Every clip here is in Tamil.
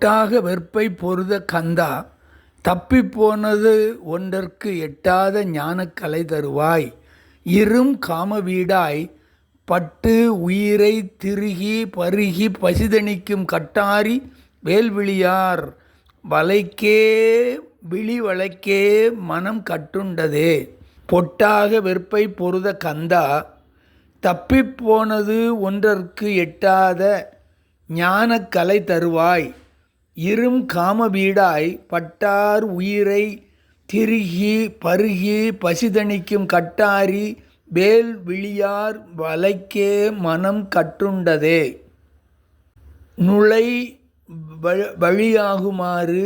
பொட்டாக வெற்பை பொருத கந்தா தப்பிப்போனது ஒன்றற்கு எட்டாத ஞானக்கலை தருவாய் இரும் காமவீடாய் பட்டு உயிரை திருகி பருகி பசிதணிக்கும் கட்டாரி வேல்விழியார் வலைக்கே விழி வளைக்கே மனம் கட்டுண்டதே. பொட்டாக வெற்பை பொருத கந்தா தப்பிப்போனது ஒன்றற்கு எட்டாத ஞானக்கலை தருவாய் இரும் காமவீடாய் பட்டார் உயிரை திருகி பருகி பசிதணிக்கும் கட்டாரி வேல் விழியார் வலைக்கே மனம் கட்டுண்டதே. நுழை வழியாகுமாறு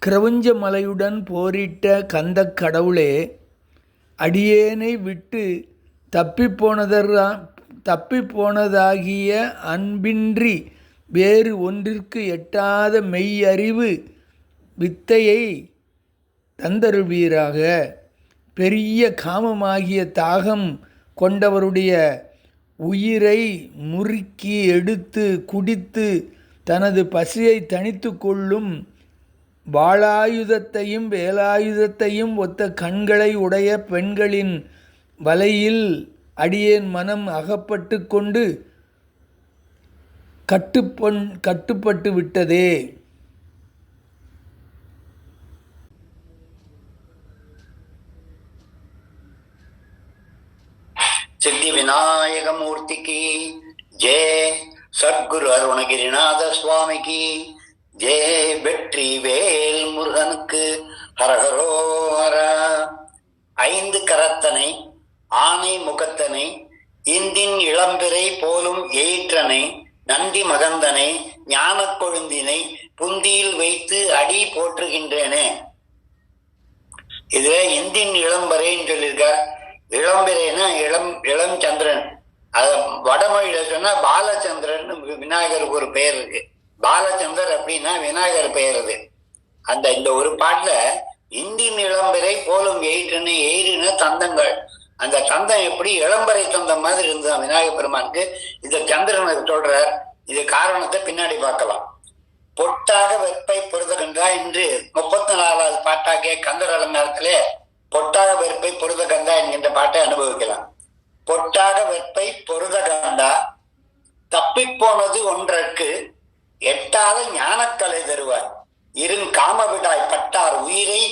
கிரவுஞ்ச மலையுடன் போரிட்ட கந்தக் கடவுளே, அடியேனை விட்டு தப்பிப்போனதாகிய அன்பின்றி வேறு ஒன்றிற்கு எட்டாத மெய்யறிவு வித்தையை தந்தருள்வீராக. பெரிய காமமாகிய தாகம் கொண்டவருடைய உயிரை முறுக்கி எடுத்து குடித்து தனது பசியை தணித்து கொள்ளும் வாளாயுதத்தையும் வேலாயுதத்தையும் ஒத்த கண்களை உடைய பெண்களின் வலையில் அடியேன் மனம் அகப்பட்டு கொண்டு கட்டுப்பட்டு விட்டதே. சித்தி விநாயக மூர்த்திக்கு ஜெய், சத்குரு அருணகிரிநாத சுவாமிக்கு ஜெய், வெற்றி வேல் முருகனுக்கு ஹரஹரோஹரா. ஐந்து கரத்தனை ஆனை முகத்தனை இந்தின் இளம்பிறை போலும் எயிற்றனை நந்தி மகந்தனை ஞான கொழுந்தினை புந்தியில் வைத்து அடி போற்றுகின்றேனே. இதுல இந்தின் இளம்பறைன்னு சொல்லியிருக்கார். இளம்பிறைனா இளம் சந்திரன். அத வடமொழியில சொன்னா பாலச்சந்திரன் விநாயகருக்கு ஒரு பெயர் இருக்கு. பாலச்சந்தர் அப்படின்னா விநாயகர் பெயர் அது. இந்த ஒரு பாட்டுல இந்தின் இளம்பிறை போலும் எயிற்றுன்னு எயிறுன தந்தங்கள். அந்த தந்தம் எப்படி இளம்பரை தந்தம் மாதிரி இருந்தது விநாயகர் பெருமானுக்கு. இந்த சந்திரனுக்கு சொல்றார். இது காரணத்தை பின்னாடி பார்க்கலாம். பொட்டாக வெற்பை பொருதகந்தா என்று 34வது பாட்டாகிய கந்தர் அலங்காரத்திலே பொட்டாக வெற்பை பொருதகந்தா என்கின்ற பாட்டை அனுபவிக்கலாம். பொட்டாக வெற்பை பொருதகந்தா தப்பிப்போனது ஒன்றற்கு எட்டாத ஞானக்கலை தருவார் இருங் காமவிடாய் பட்டார் உயிரை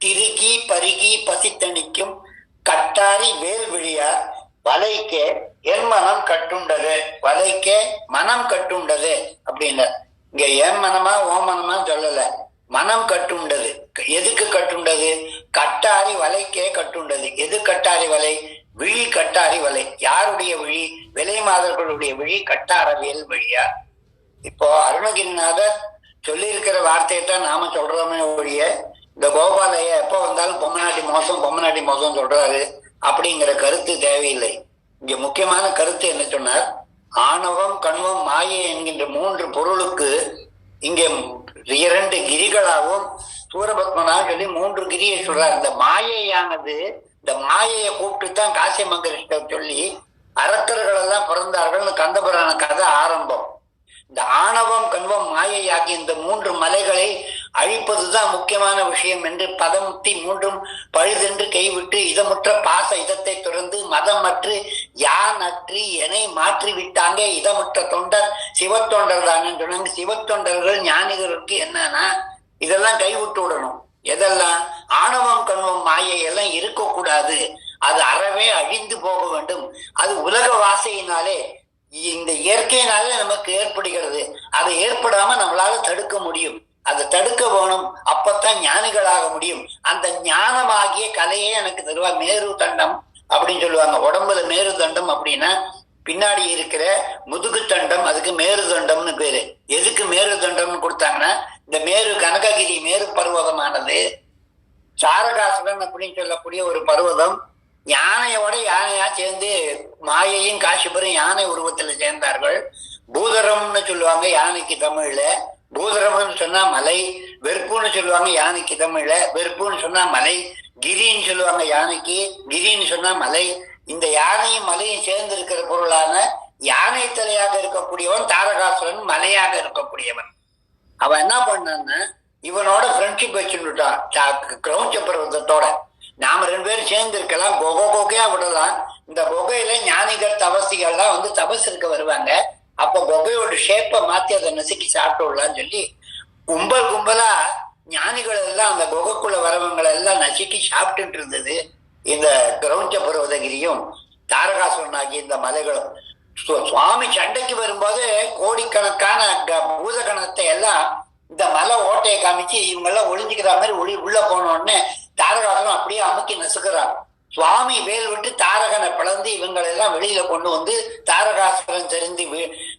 திருகி பருகி பசித்தணிக்கும் கட்டாரி வேல் விழியார் வலைக்கே என் மனம் கட்டுண்டது. வலைக்கே மனம் கட்டுண்டது அப்படின்னா இங்க என் மனமா ஓ மனமா சொல்லல, மனம் கட்டுண்டது. எதுக்கு கட்டுண்டது? கட்டாரி வலைக்கே கட்டுண்டது. எது கட்டாரி வலை? விழி கட்டாரி வலை. யாருடைய விழி? விலை மாதர்களுடைய விழி கட்டார வேல் விழியார். இப்போ அருணகிரிநாதர் சொல்லி இருக்கிற வார்த்தையை தான் நாம சொல்றோமே ஒழிய இந்த கோபாலைய எப்போ வந்தாலும் பொம்மநாட்டி மோசம் சொல்றாரு அப்படிங்கிற கருத்து தேவையில்லை. இங்க முக்கியமான கருத்து என்ன சொன்னார்? ஆணவம் கண்வம் மாயை என்கின்ற 3 பொருளுக்கு இங்க 2 கிரிகளாகவும் சூரபத்மனா சொல்லி 3 கிரியை சொல்றார். இந்த மாயையானது, இந்த மாயையை கூப்பிட்டு தான் காசியமங்கரிஷ்டர் சொல்லி அரக்கர்கள் எல்லாம் பிறந்தார்கள் கந்தபுராண கதை ஆரம்பம். இந்த ஆணவம் கண்வம் மாயை ஆகிய இந்த 3 மலைகளை அழிப்பதுதான் முக்கியமான விஷயம் என்று பதமுத்தி 3ம் பழுதென்று கைவிட்டு இதமுற்ற பாச இதத்தை தொடர்ந்து மதமற்று யான் அற்றி எனை மாற்றி விட்டாங்க இதமுற்ற தொண்டர் சிவத்தொண்டர் தான் சொன்னாங்க. சிவத்தொண்டர்கள் ஞானிகளுக்கு என்னன்னா இதெல்லாம் கைவிட்டு விடணும். எதெல்லாம்? ஆணவம் கண்வம் மாயை எல்லாம் இருக்கக்கூடாது. அது அறவே அழிந்து போக வேண்டும். அது உலக வாசையினாலே இந்த இயற்கையினாலே நமக்கு ஏற்படுகிறது. அதை ஏற்படாம நம்மளால தடுக்க முடியும். அதை தடுக்க வேணும். அப்பத்தான் ஞானிகளாக முடியும். அந்த ஞானமாகிய கலையே எனக்கு தருவா. மேரு தண்டம் அப்படின்னு சொல்லுவாங்க. உடம்புல மேரு தண்டம் அப்படின்னா பின்னாடி இருக்கிற முதுகு தண்டம், அதுக்கு மேரு தண்டம்னு பேரு. எதுக்கு மேரு தண்டம்னு கொடுத்தாங்கன்னா இந்த மேரு கனககிரி மேரு பர்வதமானது சாரகாசுரன் அப்படின்னு சொல்லக்கூடிய ஒரு பர்வதம். யானையோட யானையா சேர்ந்து மாயையும் காசிபரும் யானை உருவத்துல சேர்ந்தார்கள். பூதரம்னு சொல்லுவாங்க யானைக்கு தமிழ்ல. பூதரம்னு சொன்னா மலை. வெறுப்புன்னு சொல்லுவாங்க யானைக்கு தமிழ்ல. வெறுப்புன்னு சொன்னா மலை. கிரின்னு சொல்லுவாங்க யானைக்கு. கிரின்னு சொன்னா மலை. இந்த யானையும் மலையும் சேர்ந்து இருக்கிற பொருளான யானை தலையாக இருக்கக்கூடியவன் தாரகாசுரன், மலையாக இருக்கக்கூடியவன். அவன் என்ன பண்ணான்னா இவனோட ஃப்ரெண்ட்ஷிப் வச்சுட்டான் கிரௌஞ்ச பர்வதத்தோட. நாம 2 பேரும் சேர்ந்து இருக்கலாம், கொகையா விடலாம். இந்த கொகையில ஞானிகள் தபசிகள்லாம் வந்து தபஸ் இருக்க வருவாங்க. அப்ப கொகையோட ஷேப்பை மாத்தி அதை நசுக்கி சாப்பிட்டு விடலாம்னு சொல்லி கும்பலா ஞானிகள் எல்லாம் அந்த குகைக்குள்ள வரவங்களை எல்லாம் நசுக்கி சாப்பிட்டுட்டு இருந்தது இந்த கிரௌஞ்ச பர்வதகிரியும் தாரகாசுரன் ஆகிய இந்த மலைகளும். சுவாமி சண்டைக்கு வரும்போது கோடிக்கணக்கான பூதகணத்தை எல்லாம் இந்த மலை ஓட்டையை காமிச்சு இவங்க எல்லாம் ஒளிஞ்சுக்கிற மாதிரி உள்ள போனோடனே தாரகாசுரன் அப்படியே அமுக்கி நசுக்கிறான். சுவாமி வேல் விட்டு தாரகனை பிளந்து இவங்களை எல்லாம் வெளியில கொண்டு வந்து தாரகாசுரன் சரிந்து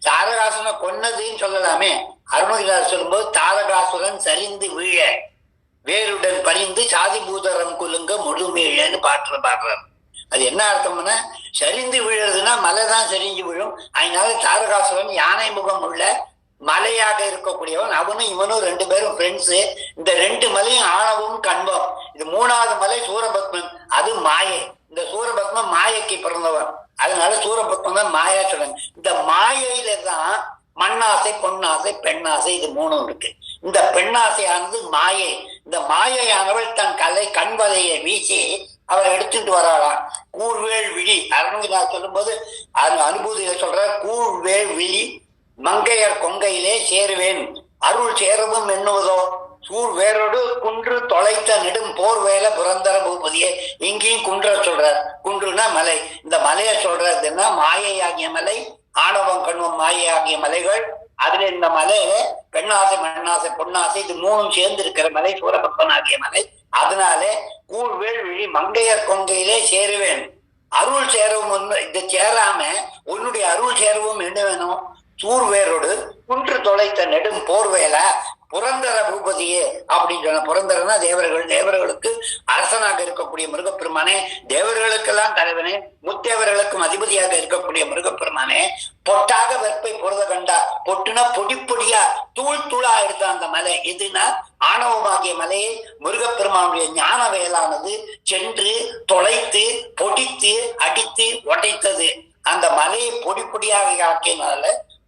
தாரகாசுரனை கொன்னதுன்னு சொல்லலாமே. அருணகிரிநாதர் சொல்லும்போது தாரகாசுரன் சரிந்து வீழ வேருடன் பறிந்து சாதி பூதரம் குலுங்க முழுமீழன்னு பாடுறார். அது என்ன அர்த்தம்னா, சரிந்து விழுறதுன்னா மலை தான் சரிஞ்சு விழும். அதனால தாரகாசுரன் யானை முகம் உள்ள மலையாக இருக்கக்கூடியவன். அவனும் இவனும் 2 பேரும் ஃப்ரெண்ட்ஸு. இந்த 2 மலையும் ஆணவம் கண்பம். இது 3வது மலை சூரபத்மன், அது மாயை. இந்த சூரபத்மன் மாயைக்கு பிறந்தவன், அதனால சூரபத்மன் தான் மாயா சொல்லுங்க. இந்த மாயையில தான் மண்ணாசை, பொன்னாசை, பெண்ணாசை, இது 3 இருக்கு. இந்த பெண்ணாசையானது மாயை. இந்த மாயையானவள் தன் கண்வலையை வீசி அவர் எடுத்துட்டு வராளாம். கூழ்வேள் விழி அருணகிரிநாதர் சொல்லும் போது அந்த அனுபூதியில சொல்ற, கூழ்வேள் விழி மங்கையர் கொங்கையிலே சேருவேன் அருள் சேரவும் எண்ணுவதோ சூழ் வேரோடு குன்று தொலைத்த நெடும் போர் வேல புரந்தர பூபதியே. இங்கேயும் குன்ற சொல்றார். குன்றுனா மலை. இந்த மலையை சொல்றதுன்னா மாயை ஆகிய மலை, ஆணவம் கண்வம் மாயை ஆகிய மலைகள். அதுல இந்த மலையில பெண்ணாசை, மண்ணாசை, பொன்னாசை, இது 3 சேர்ந்து இருக்கிற மலை சூரபத்மன் ஆகிய மலை. அதனால கூழ்வேள் விழி மங்கையர் கொங்கையிலே சேருவேன் அருள் சேரவும். இது சேராம உன்னுடைய அருள் சேரவும் என்ன வேணும்? சூர்வேரோடு குன்று தொலைத்த நெடும் போர்வேல புரந்தர பூபதியே அப்படின்னு சொன்ன. புரந்தரனா தேவர்கள், தேவர்களுக்கு அரசனாக இருக்கக்கூடிய முருகப்பெருமானே, தேவர்களுக்கெல்லாம் தலைவனே, முத்தேவர்களுக்கும் அதிபதியாக இருக்கக்கூடிய முருகப்பெருமானே, பொட்டாக வெப்பை பொருத கண்டா. பொட்டுனா பொடி பொடியா தூள் தூளா எடுத்த அந்த மலை எதுனா ஆணவமாகிய மலையை முருகப்பெருமானுடைய ஞான வேலானது சென்று தொலைத்து பொடித்து அடித்து உடைத்தது. அந்த மலையை பொடி பொடியாக ஆக்கியனால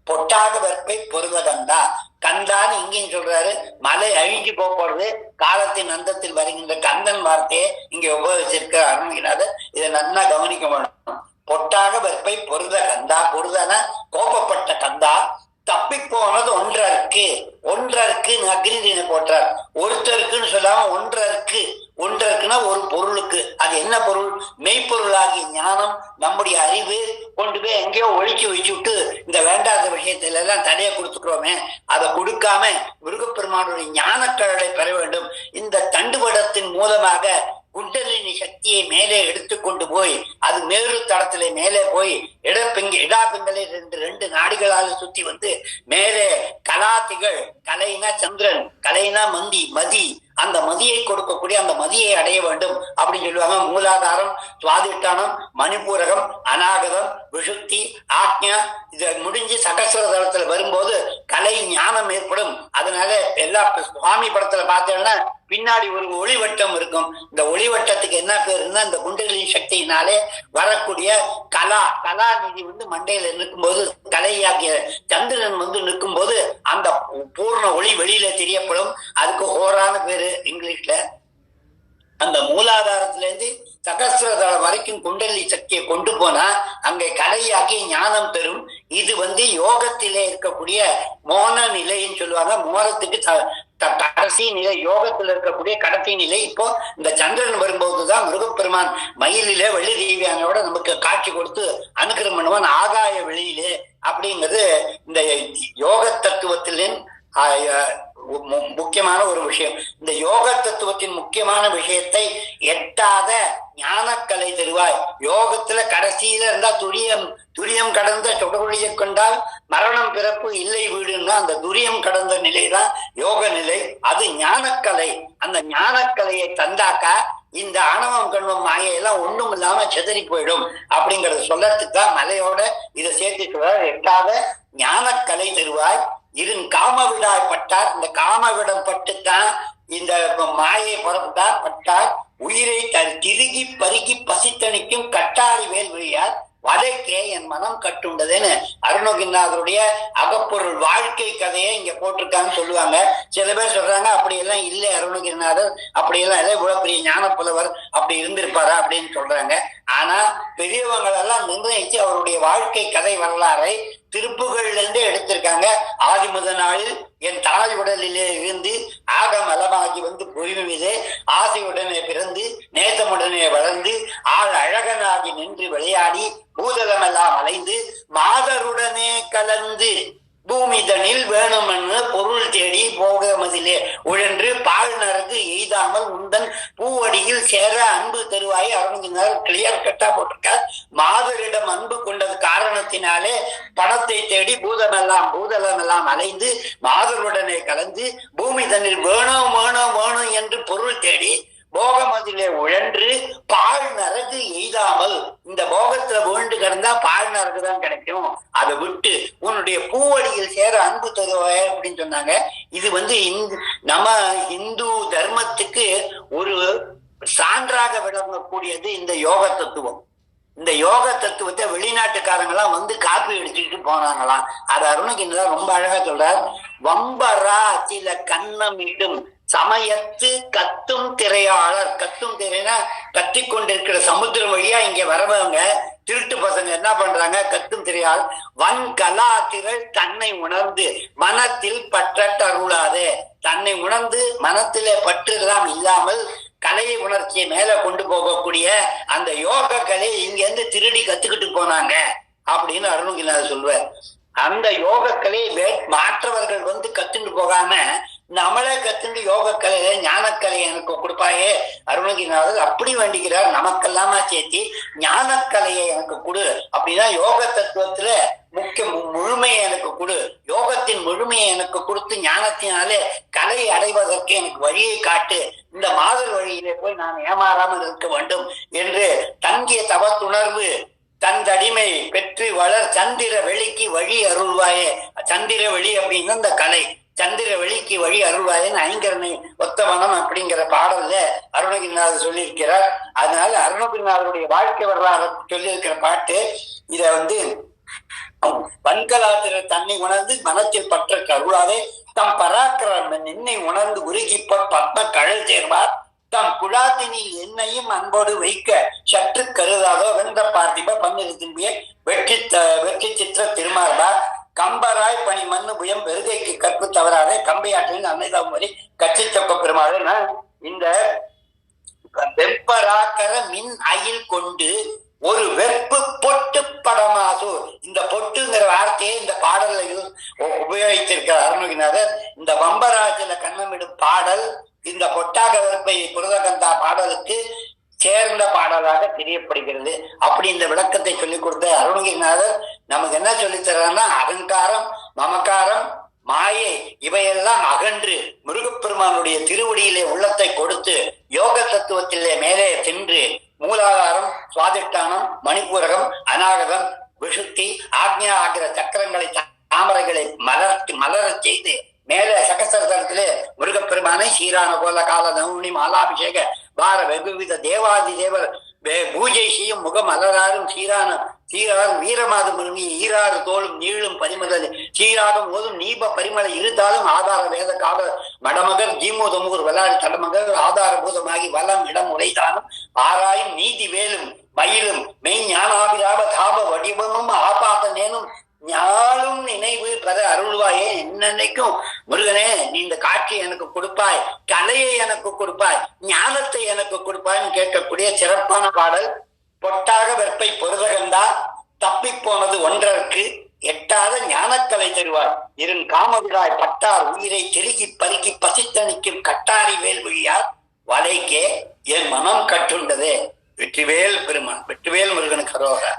பொட்டாக வெப்பை பொருத கண்டா. கந்தான்னு இங்கேயும் சொல்றாரு. மலை அழிஞ்சு போறது காலத்தின் அந்தத்தில் வருகின்ற கந்தன் வார்த்தையை இங்க உபயோகிச்சிருக்க அருணகிரிநாதர். இதை நல்லா கவனிக்க வேணும். பொட்டாக வெப்பை பொருத கந்தா. பொருதன கோபப்பட்ட கந்தா. தப்பி போனது ஒன்றருக்கு. அக்னிதீனை போட்டார். ஒருத்தருக்குன்னு சொல்லாம ஒன்றருக்கு. ஒன்றருக்குன்னா ஒரு பொருளுக்கு. அது என்ன பொருள்? மெய்ப்பொருளாகிய ஞானம், நம்முடைய அறிவு கொண்டு போய் எங்கேயோ ஒழிச்சு வச்சுட்டு இந்த வேண்டாத விஷயத்துல எல்லாம் தடையை கொடுத்துக்கிறோமே, அதை கொடுக்காம முருகப்பெருமானுடைய ஞானக்கழலை பெற வேண்டும். இந்த தண்டுபடத்தின் மூலமாக குண்டலினி சக்தியை மேலே எடுத்துக்கொண்டு போய் அது மேரு தடத்திலே மேலே போய் இடாபிங்களை 2 நாடிகளால் சுத்தி வந்து மேலே கலாத்திகள், கலைனா சந்திரன், கலைனா மதி, அந்த மதியை கொடுக்கக்கூடிய அந்த மதியை அடைய வேண்டும் அப்படின்னு சொல்லுவாங்க. மூலாதாரம், சுவாதிஷ்டானம், மணிப்பூரகம், அநாகதம், விஷுப்தி, ஆக்ஞா, இதை முடிஞ்சு சகஸ்ர தளத்துல வரும்போது கலை ஞானம் ஏற்படும். அதனால எல்லா சுவாமி படத்துல பார்த்தேன்னா பின்னாடி ஒரு ஒளிவட்டம் இருக்கும். இந்த ஒளிவட்டத்துக்கு என்ன பேருன்னா இந்த குண்டலினி சக்தியினாலே வரக்கூடிய கலாநிதி வந்து மண்டையில நிற்கும்போது, கலையாகிய சந்திரன் வந்து நிற்கும் போது அந்த பூர்ண ஒளி வெளியில தெரியப்படும். அதுக்கு ஹோரான பேரு இங்கிலீஷ்ல. அந்த மூலாதாரத்துல இருந்து சகஸ்ரதளம் வரைக்கும் குண்டலினி சக்தியை கொண்டு போனா அங்கே கலையாகி ஞானம் பெறும். இது வந்து யோகத்திலே இருக்கக்கூடிய மோன நிலைன்னு சொல்லுவாங்க. மோனத்துக்கு கடைசி நிலை, யோகத்தில் இருக்கக்கூடிய கடைசி நிலை. இப்போ இந்த சந்திரன் வரும்போதுதான் முருகப்பெருமான் மயிலிலே வெள்ளி தேவியானோட நமக்கு காட்சி கொடுத்து அனுகிரகம் பண்ணுவான் ஆகாய வெளியிலே. அப்படிங்கிறது இந்த யோக தத்துவத்திலின் முக்கியமான ஒரு விஷயம். இந்த யோக தத்துவத்தின் முக்கியமான விஷயத்தை எட்டாத ஞானக்கலை தருவாய். யோகத்துல கடைசியில இருந்தா துரியம் கடந்த தொடர்புடைய கொண்டால் மரணம் பிறப்பு இல்லை வீடுன்னா அந்த துரியம் கடந்த நிலைதான் யோக நிலை. அது ஞானக்கலை. அந்த ஞானக்கலையை தந்தாக்கா இந்த ஆணவம் கண்வம் மாயெல்லாம் ஒண்ணும் இல்லாம செதறி போயிடும். அப்படிங்கறத சொல்லறதுக்கு தான் மலையோட இதை சேர்த்து சொல்றார். எட்டாத ஞானக்கலை தருவாய் காமவிடாய் பட்டார். இந்த காமவிடம் பட்டுத்தான் இந்த மாயை பட்டார். உயிரை திருகி பருகி பசித்தணிக்கும் கட்டாரி வேல் வழியார் வதைக்கே என் மனம் கட்டுண்டதுன்னு அருணகிரிநாதருடைய அகப்பொருள் வாழ்க்கை கதையை இங்க போட்டிருக்கான்னு சொல்லுவாங்க. சில பேர் சொல்றாங்க அப்படியெல்லாம் இல்லை, அருணகிரிநாதர் அப்படியெல்லாம் இல்லை, இவ்வளவு பெரிய ஞான புலவர் அப்படி இருந்திருப்பாரா அப்படின்னு சொல்றாங்க. ஆனா பெரியவங்களெல்லாம் நிர்ணயிச்சு அவருடைய வாழ்க்கை கதை வரலாறை திருப்புகள்ல இருந்து எடுத்திருக்காங்க. ஆதி முதல் நாளில் என் தாய் உடலிலே இருந்து ஆக மலமாகி வந்து பொய்மையிலே ஆசையுடனே பிறந்து நேசமுடனே வளர்ந்து ஆள் அழகனாகி நின்று விளையாடி பூதலமெல்லாம் அலைந்து மாதருடனே கலந்து பூமிதனில் வேணுமென்னு பொருள் தேடி போகமதிலே உழன்று பால் நரகு எய்தாமல் உந்தன் பூவடியில் சேர அன்பு தருவாய். அருணகிரிநாதர் கிளியர் கட்டா போட்டிருக்கார். மாதரிடம் அன்பு கொண்டது காரணத்தினாலே பணத்தை தேடி பூதலமெல்லாம் அலைந்து மாதருடனே கலந்து பூமி தன்னில் வேணும் வேணும் வேணும் என்று பொருள் தேடி போகமதிலே உழன்று பால் நரகு எய்தாமல், இந்த போகத்துல வீண்டு கிடந்தா பால் நரகு தான் கிடைக்கும், அதை விட்டு உன்னுடைய பூவடியில் சேர அன்பு தருவாய் அப்படின்னு சொன்னாங்க. இது நம்ம இந்து தர்மத்துக்கு ஒரு சான்றாக விளங்கக்கூடியது இந்த யோக தத்துவம். இந்த யோக தத்துவத்தை வெளிநாட்டுக்காரங்களாம் காப்பி எடுத்துக்கிட்டு போனாங்களாம். அது அருணகிரிநாதர் ரொம்ப அழகா சொல்றார். வம்பரா சில கண்ணமிடும் சமயத்து கத்தும் திரையாளர். கத்தும் திரைனா கத்தி கொண்டிருக்கிற சமுத்திரம் வழியா இங்க வரவங்க திருட்டு பசங்க என்ன பண்றாங்க? கத்தும் திரையாள் வன் கலாத்திரள் தன்னை உணர்ந்து மனத்தில் பற்றருளாதே. தன்னை உணர்ந்து மனத்திலே பற்றுலாம் இல்லாமல் கலையை உணர்ச்சியை மேல கொண்டு போகக்கூடிய அந்த யோக கலையை இங்க இருந்து திருடி கத்துக்கிட்டு போனாங்க அப்படின்னு அருணகிரிநாதர் சொல்வார். அந்த யோக கலையை மாற்றவர்கள் கத்துட்டு போகாம நம்மளே கத்துண்டு யோக கலையில ஞானக்கலையை எனக்கு கொடுப்பாயே அருணகிரிநாதர் அப்படி வேண்டிக்கிறார். நமக்கெல்லாமா சேர்த்தி ஞானக்கலையை எனக்கு கொடு அப்படின்னா யோக தத்துவத்துல முக்கிய முழுமையை எனக்கு கொடு, யோகத்தின் முழுமையை எனக்கு கொடுத்து ஞானத்தினாலே கலை அடைவதற்கு எனக்கு வழியை காட்டு, இந்த மாதிரி வழியிலே போய் நான் ஏமாறாமல் இருக்க வேண்டும் என்று தங்கிய தவத்துணர்வு தந்தடிமை பெற்று வளர் சந்திர வெளிக்கு வழி அருள்வாயே. சந்திர வெளி அப்படின்னு இந்த கலை, சந்திர வெளிக்கு வழி அருள்வாயன்னு ஐங்கரனை ஒத்தவனம் அப்படிங்கிற பாடல்ல அருணகிரிநாதர் சொல்லியிருக்கிறார். அதனால அருணகிரிநாதருடைய வாழ்க்கை வரலாறு சொல்லியிருக்கிற பாட்டு இத பன்கலாத்திர தன்னை உணர்ந்து மனத்தில் பற்ற கருளாதே தம் பராக்கிரம நின்னை உணர்ந்து உருகிப்ப பத்ம கழல் சேர்வார் தம் குழாத்தினில் என்னையும் அன்போடு வைக்க சற்று கருதாதோ வென்ற பார்த்திப பன்னிரு திரும்பிய வெற்றி சித்திர திருமார்பா கம்பராய் பணி மண்ணு புயம் பெருகைக்கு கற்பு தவறாதே கம்பையாற்றின் அன்னைதாம் வரி கட்சி தொக்க பெருமாள். இந்த வெப்பராக்கர மின் அயில் கொண்டு ஒரு வெப்பு பொட்டு படமாசு, இந்த பொட்டுங்கிற வார்த்தையை இந்த பாடல்ல உபயோகித்திருக்கிறார் அருணகிரிநாதர். இந்த வம்பராஜில கண்ணமிடும் பாடல் இந்த பொட்டாக வெப்பை புரதகந்தா பாடலுக்கு சேர்ந்த பாடலாக தெரியப்படுகிறது. அப்படி இந்த விளக்கத்தை சொல்லிக் கொடுத்த அருணகிரிநாதர் நமக்கு என்ன சொல்லித்தரான்னா அகங்காரம் மமக்காரம் மாயை இவையெல்லாம் அகன்று முருகப்பெருமானுடைய திருவடியிலே உள்ளத்தை கொடுத்து யோக தத்துவத்திலே மேலே சென்று மூலாதாரம் சுவாதிஷ்டானம் மணிப்பூரகம் அநாகதம் விசுத்தி ஆக்ஞா ஆகிற சக்கரங்களை தாமரைகளை மலரச் செய்து மேலே சகசரத்திலே முருகப்பெருமானை சீரான கோல கால நவுனி மாலாபிஷேக வார வெகுவித தேவாதி தேவர் பூஜை செய்யும் முகம் அலராரும் சீராரும் வீரமாது முருகி ஈராறு தோளும் நீளும் பரிமள சீராடும் போதும் நீப பரிமள இருத்தாலும் ஆதார வேத கால மடமகர் ஜீமோதமுகர் விளாடி தடமகர் ஆதாரபூதமாகி வளம் இடம் உரைத்தானும் ஆராயும் நீதி வேலும் மயிலும் மெய் ஞானாபிராப தாப வடிவமும் ஆபாத நேனும் ஞாலும் நினைவு பெற அருள்வாயே. என்னன்னைக்கும் முருகனே நீ இந்த காட்சியை எனக்கு கொடுப்பாய், கலையை எனக்கு கொடுப்பாய், ஞானத்தை எனக்கு கொடுப்பாய்ன்னு கேட்கக்கூடிய சிறப்பான பாடல். பொட்டாக வெப்பை பொருதகந்தா தப்பி போனது ஒன்றற்கு எட்டாத ஞானக்கலை தருவார் இருன் காமவிழாய் பட்டார் உயிரை திருகி பருகி பசித்தணிக்கும் கட்டாரி வேல் வழியார் வலைக்கே என் மனம் கட்டுண்டதே. வெற்றிவேல் பெருமான், வெற்றிவேல் முருகனுக்கு அரோகரா.